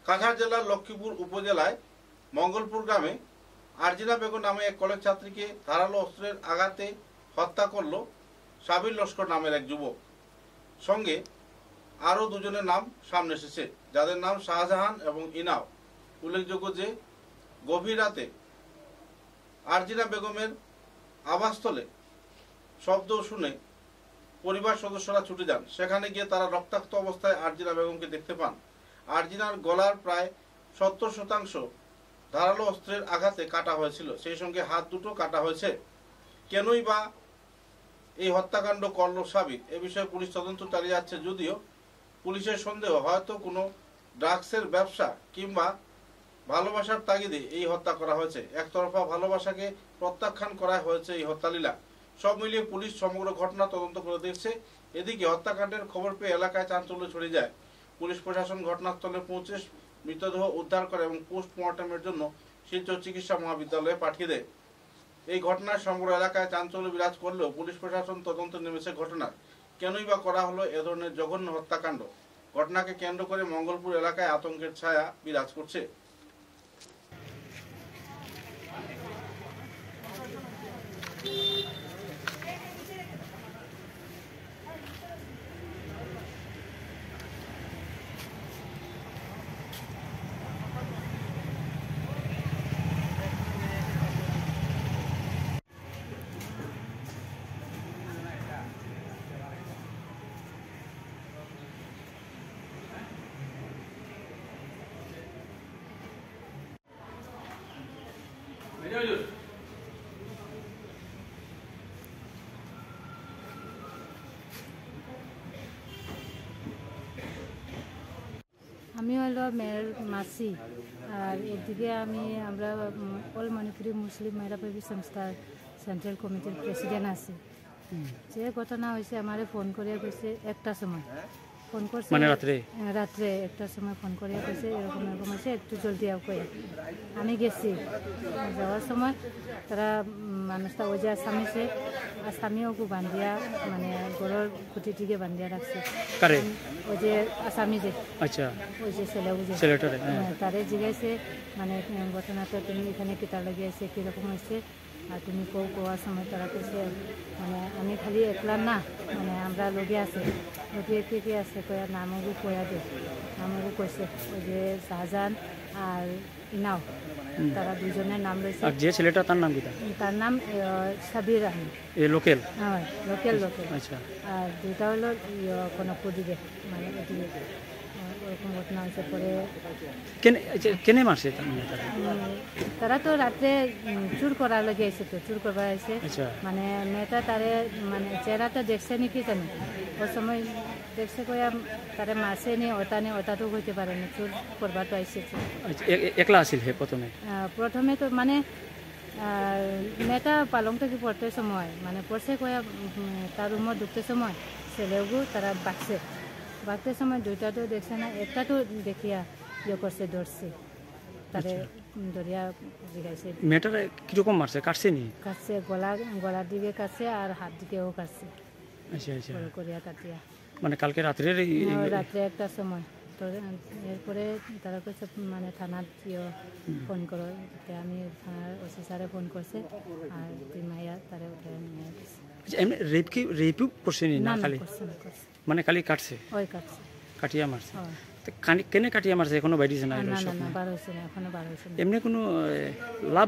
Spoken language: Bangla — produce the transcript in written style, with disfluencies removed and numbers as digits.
কাছাড় জেলার লক্ষ্মীপুর উপজেলায় মঙ্গলপুর গ্রামে আরজিনা বেগম নামে এক কলেজ ছাত্রীকে ধারালো অস্ত্রের আঘাতে হত্যা করল সাবির লস্কর নামের এক যুবক। সঙ্গে আরও দুজনের নাম সামনে এসেছে, যাদের নাম শাহজাহান এবং ইনাও। উল্লেখযোগ্য যে গভীর রাতে আরজিনা বেগমের আবাসস্থলে শব্দ শুনে পরিবার সদস্যরা ছুটে যান। সেখানে গিয়ে তারা রক্তাক্ত অবস্থায় আরজিনা বেগমকে দেখতে পান। আরজিনার গলার প্রায় 70% ধারালো অস্ত্রের আঘাতে কাটা হয়েছিল, সেই সঙ্গে হাত দুটো কাটা হয়েছে। কেনই বা এই হত্যাকাণ্ড করল সাবির, এ বিষয়ে পুলিশ তদন্ত চালিয়ে যাচ্ছে। যদিও পুলিশের সন্দেহ হয়তো কোনো ড্রাগসের ব্যবসা কিংবা ভালোবাসার তাগিদে এই হত্যা করা হয়েছে। একতরফা ভালোবাসাকে প্রত্যাখ্যান করা হয়েছে এই হত্যালীলা। সব মিলিয়ে পুলিশ সমগ্র ঘটনা তদন্ত করে দেখছে। এদিকে হত্যাকাণ্ডের খবর পেয়ে এলাকায় চাঞ্চল্য ছড়িয়ে যায়। পুলিশ প্রশাসন ঘটনাস্থলে পৌঁছে মৃতদেহ উদ্ধার করে এবং পোস্টমর্টমের জন্য শিলচর চিকিৎসা মহাবিদ্যালয়ে পাঠিয়ে দেয়। এই ঘটনায় সমগ্র এলাকায় চাঞ্চল্য বিরাজ করলেও পুলিশ প্রশাসন তদন্ত নেমেছে ঘটনার। কেনই বা করা হলো এ ধরনের জঘন্য হত্যাকাণ্ড? ঘটনাকে কেন্দ্র করে মঙ্গলপুর এলাকায় আতঙ্কের ছায়া বিরাজ করছে। আমি হলো মেয়ের মাসি, আর এদিকে আমরা অল মণিপুরি মুসলিম মহিলা প্রেমী সংস্থার সেন্ট্রাল কমিটির প্রেসিডেন্ট আছি। যে ঘটনা হয়েছে আমারে ফোন করে কইছে একটা সময়, ফোন করছে মানে রাত্রে একটার সময় ফোন করে কইছে এরকম এরকম হয়েছে, একটু জলদি আও কয়ে। আমি গেছি, যাওয়ার সময় তারা মানুষটা ওই যে আসামিছে, আসামিও বান্ধিয়া মানে গরুর খুঁটিটিকে বান্ধিয়া রাখছে। ওই যে আসামি যে আচ্ছা ওই যে ছেলেটারে তারে জিজ্ঞাসে মানে ঘটনাটা তুমি এখানে কি তার লাগিয়েছে, কীরকম হয়েছে, আর তুমি কোয়ার সময় তারা কইছে মানে আমি খালি একলা না, মানে আমরা লগে আছে, লগে কে আছে কয়া নামগু কয়া দে, নামগু কইছে ওই যে শাহজাহান আর ইনাও, তারা দুজনের নাম রয়েছে। আর যে ছেলেটা তার নাম কি? তার নাম সাবির আহমেদ, লোকেল। হ্যাঁ লোকেল। আচ্ছা। আর দুইটা হলো কনকপুর দিকে, মানে ওদিকে ওরকম ঘটনা হয়েছে। পরে কেনে মারছে তারা তো রাত্রে চুর করার লগে আইসে, তো চুর করবার আইসে, মানে মেয়েটা তারে মানে চেহারাটা দেখছে নাকি জানি, ওই সময় দেখছে কয়া তারে মারছে নি, ওটাতো হইতে পারে না, চুর করবার তো আইসে। একলা আসিল হে প্রথমে তো মানে মেয়েটা পালং থেকে পড়তে সময় মানে পড়ছে কয়া তার রুমত ঢুকতে সময় ছেলেগু তারা বাঁকতে সময় দুইটা তো দেখছে না, একটা তো দেখিয়া ইয়ে করছে, ধরছে তারে ধরিয়া জিগাইছে। মেয়েটার কিরকম মারছে? কাটছে গলার দিকে কাটছে আর হাত দিকেও কাটছে। আচ্ছা করিয়া কাটিয়া মানে কালকে রাত্রে একটা সময়। তো এরপরে তারা কইছে মানে থানার ফোন করো, আমি থানার ওসি স্যারে ফোন করছে, আর তুই মাইয়া তারে উঠে নিয়ে গেছে। রেপও করছে না, খালি মানে খালি কাটছে, ওই কাটছে, কাটিয়া মারছে। কেনে কাটিয়া মারছে এখনো বাইরেছে না, এমনি কোনো লাভ